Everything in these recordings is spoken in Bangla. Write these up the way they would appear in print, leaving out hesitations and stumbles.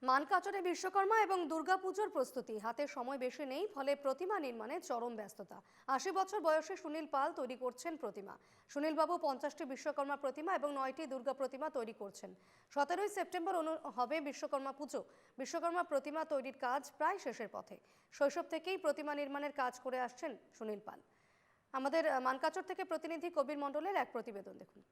মানকাচরে বিশ্বকর্মা এবং দুর্গাপুজোর প্রস্তুতি, হাতে সময় বেশি নেই, ফলে প্রতিমা নির্মাণে চরম ব্যস্ততা। ৮০ বছর বয়সে সুনীল পাল তৈরি করছেন প্রতিমা। সুনীলবাবু 50টি বিশ্বকর্মা প্রতিমা এবং 9টি দুর্গা প্রতিমা তৈরি করছেন। 17ই সেপ্টেম্বর হবে বিশ্বকর্মা পুজো। বিশ্বকর্মা প্রতিমা তৈরির কাজ প্রায় শেষের পথে। শৈশব থেকেই প্রতিমা নির্মাণের কাজ করে আসছেন সুনীল পাল। আমাদের মানকাচর থেকে প্রতিনিধি কবির মণ্ডলের এক প্রতিবেদন দেখুন।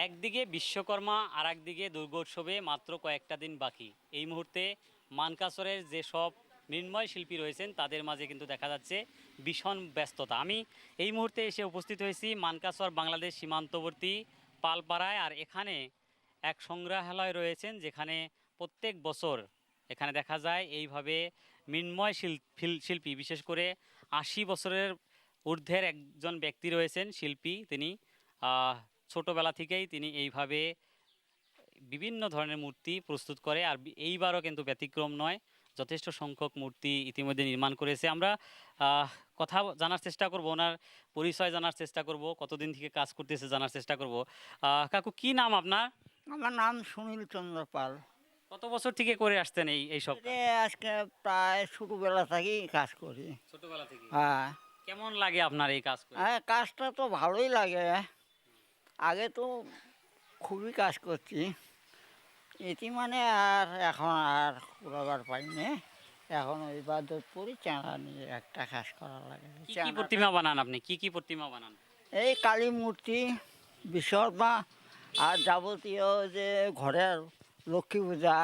একদিকে বিশ্বকর্মা আর একদিকে দুর্গোৎসবে মাত্র কয়েকটা দিন বাকি। এই মুহূর্তে মানকাচরের যেসব মৃন্ময় শিল্পী রয়েছেন তাদের মাঝে কিন্তু দেখা যাচ্ছে ভীষণ ব্যস্ততা। আমি এই মুহূর্তে এসে উপস্থিত হয়েছি মানকাচর বাংলাদেশ সীমান্তবর্তী পালপাড়ায়। আর এখানে এক সংগ্রহালয় রয়েছেন যেখানে প্রত্যেক বছর এখানে দেখা যায় এইভাবে মৃন্ময় শিল্পী, বিশেষ করে ৮০ বছরের ঊর্ধ্বের একজন ব্যক্তি রয়েছেন শিল্পী। তিনি ছোটবেলা থেকেই তিনি এইভাবে বিভিন্ন ধরনের মূর্তি প্রস্তুত করে। আর এইবারও কিন্তু ব্যতিক্রম নয়, যথেষ্ট সংখ্যক মূর্তি ইতিমধ্যে নির্মাণ করেছে। আমরা কথা জানার চেষ্টা করব, ওনার পরিচয় জানার চেষ্টা করব, কতদিন থেকে কাজ করতেছে জানার চেষ্টা করব। কাকু, কি নাম আপনার? আমার নাম সুনীল চন্দ্র পাল। কত বছর থেকে করে আসতেন এইসব? আজকে প্রায় ছোটবেলা থেকেই কাজ করি। ছোটবেলা থেকে? হ্যাঁ। কেমন লাগে আপনার এই কাজ করে? হ্যাঁ, কাজটা তো ভালোই লাগে। আগে তো খুবই কাজ করছি, এটি মানে আর এখন আর কুড়াবার পাইনি। এখন ওই বাদতপুরি চাঁড়া নিয়ে একটা কাজ করা লাগে। কি কি প্রতিমা বানান আপনি? কি কি প্রতিমা বানান? এই কালী মূর্তি, বিশ্বকর্মা, আর যাবতীয় যে ঘরের লক্ষ্মী পূজা,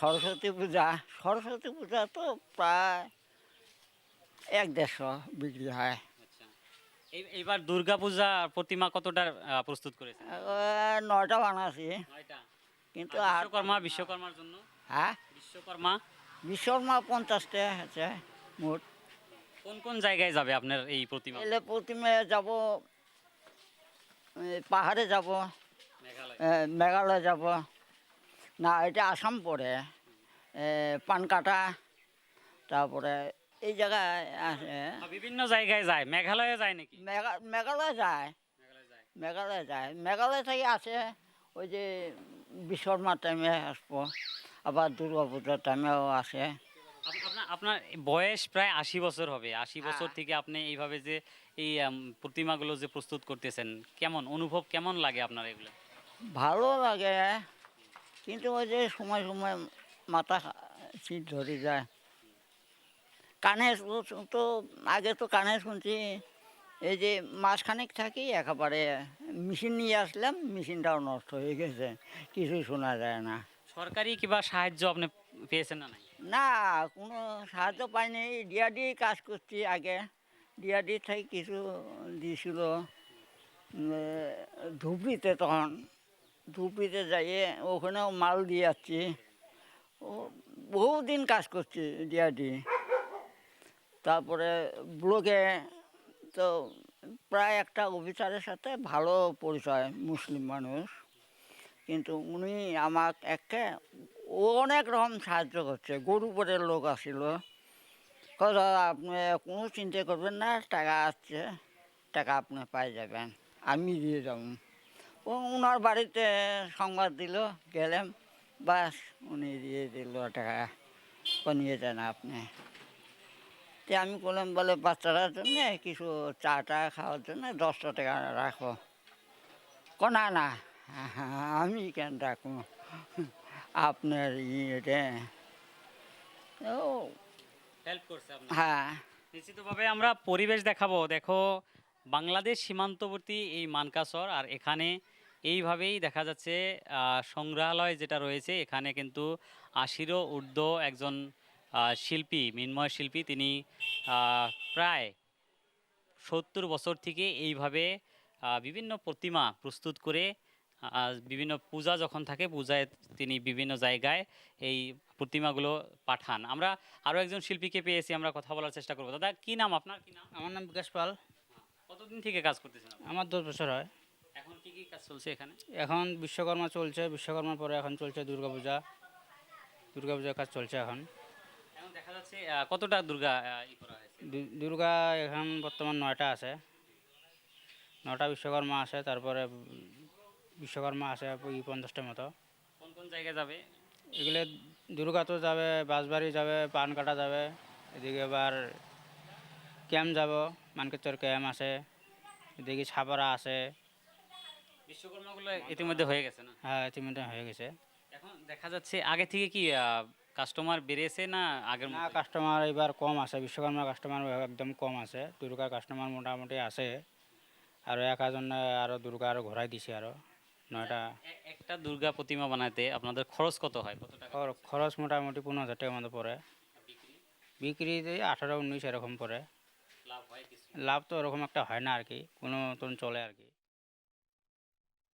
সরস্বতী পূজা। সরস্বতী পূজা তো প্রায় 1-150 বিক্রি হয়। এইবার দুর্গা পূজা প্রতিমা কতটা প্রস্তুত করেছেন? 9টা বানাচ্ছি। 9টা? কিন্তু আর বিশ্বকর্মার জন্য? হ্যাঁ, বিশ্বকর্মা বিশ্বকর্মা 50টা আছে মোট। কোন কোন জায়গায় যাবে আপনার এই প্রতিমা? এলে প্রতিমে যাব, পাহাড়ে যাব, মেঘালয় যাব, না এটা আসাম পড়ে, পানকাটা, তারপরে এই জায়গায় আছে। বিভিন্ন জায়গায় যায়। মেঘালয়ে যায় নাকি? মেঘালয় যায়, মেঘালয় যায়। মেঘালয় থেকে আসে ওই যে বিশ্বকর্মার টাইমে আসবো, আবার দুর্গা পূজার টাইমেও আসে। আপনার বয়স প্রায় ৮০ বছর হবে। ৮০ বছর থেকে আপনি এইভাবে যে এই প্রতিমাগুলো যে প্রস্তুত করতেছেন, কেমন অনুভব, কেমন লাগে আপনার এগুলো? ভালো লাগে, কিন্তু ওই যে সময় সময় মাথা শীত ধরে যায়। কানে তো আগে তো কানে শুনছি, এই যে মাসখানেক থাকি একেবারে মেশিন নিয়ে আসলাম, মেশিনটাও নষ্ট হয়ে গেছে, কিছুই শোনা যায় না। সরকারি কিংবা সাহায্য আপনি পেয়েছেন না? নাই? না, কোনো সাহায্য পাইনি। ডিআরডি কাজ করছি আগে, ডিআরডি থেকে কিছু দিয়েছিল ধুবড়িতে। তখন ধুবড়িতে যাইয়ে ওখানেও মাল দিয়ে যাচ্ছি। ও বহুদিন কাজ করছি ডিআরডি। তারপরে ব্লকে তো প্রায় একটা অফিসারের সাথে ভালো পরিচয়, মুসলিম মানুষ, কিন্তু উনি আমাকে অনেক রকম সাহায্য করছে। গরুপুরের লোক আসছিল, কথা আপনি কোনো চিন্তা করবেন না, টাকা আসছে, টাকা আপনি পাই যাবেন, আমি দিয়ে যাব। ওনার বাড়িতে সংবাদ দিল, গেলাম, বাস উনি দিয়ে দিল টাকা, নিয়ে যান আপনি। তো আমি বললাম, বলে বাচ্চাটার জন্যে কিছু চা টা খাওয়ার জন্য 10টা টাকা রাখো। না না, আমি কেন রাখবো, আপনার ইয়েতে। ও হেল্প করছে আপনার? হ্যাঁ। নিশ্চিতভাবে আমরা পরিবেশ দেখাবো। দেখো, বাংলাদেশ সীমান্তবর্তী এই মানকাচর, আর এখানে এইভাবেই দেখা যাচ্ছে সংগ্রহালয় যেটা রয়েছে, এখানে কিন্তু ৮০-ও ঊর্ধ্ব একজন শিল্পী, মৃন্ময় শিল্পী, তিনি প্রায় ৭০ বছর থেকে এইভাবে বিভিন্ন প্রতিমা প্রস্তুত করে বিভিন্ন পূজা যখন থাকে, পূজায় তিনি বিভিন্ন জায়গায় এই প্রতিমাগুলো পাঠান। আমরা আরও একজন শিল্পীকে পেয়েছি, আমরা কথা বলার চেষ্টা করবো। দাদা, কি নাম আপনার? কি নাম? আমার নাম বিকাশ পাল। কতদিন থেকে কাজ করতেছেন আপনি? আমার 10 বছর হয়। এখন কি কি কাজ চলছে এখানে? এখন বিশ্বকর্মা চলছে, বিশ্বকর্মার পরে এখন চলছে দুর্গাপূজা, দুর্গাপূজার কাজ চলছে এখন। এখন দেখা যাচ্ছে কতটা দুর্গা করা হয়েছে? দুর্গা এখন বর্তমান 9টা আছে, 9টা বিশ্বকর্মা আছে, তারপরে বিশ্বকর্মা আসে ওই 50টার মতো। কোন কোন জায়গায় যাবে? এগুলো দুর্গা তো যাবে, বাঁশবাড়ি যাবে, পানকাটা যাবে, এদিকে আবার ক্যাম্প যাব, মানকেশ্বর ক্যাম্প আছে, এদিকে ছাপাড়া আছে। বিশ্বকর্মাগুলো ইতিমধ্যে হয়ে গেছে না? হ্যাঁ, ইতিমধ্যে হয়ে গেছে। এখন দেখা যাচ্ছে আগে থেকে কি কাস্টমার বেড়েছে না আগের না, মতো? কাস্টমার এবার কম আছে, বিশ্বকর্মার কাস্টমার একদম কম আছে, দুর্গার কাস্টমার মোটামুটি আছে। আরও 1,000 আরও দুর্গা আরও ঘোরাই দিছে আরও 9টা। একটা দুর্গা প্রতিমা বানাতে আপনাদের খরচ কত হয়, কত টাকা? খরচ মোটামুটি 15,000 টাকার মতো পড়ে। বিক্রি 18-19 এরকম পড়ে। লাভ হয় কিছু? লাভ তো ওরকম একটা হয় না আর কি, কোনো মতন চলে আর কি।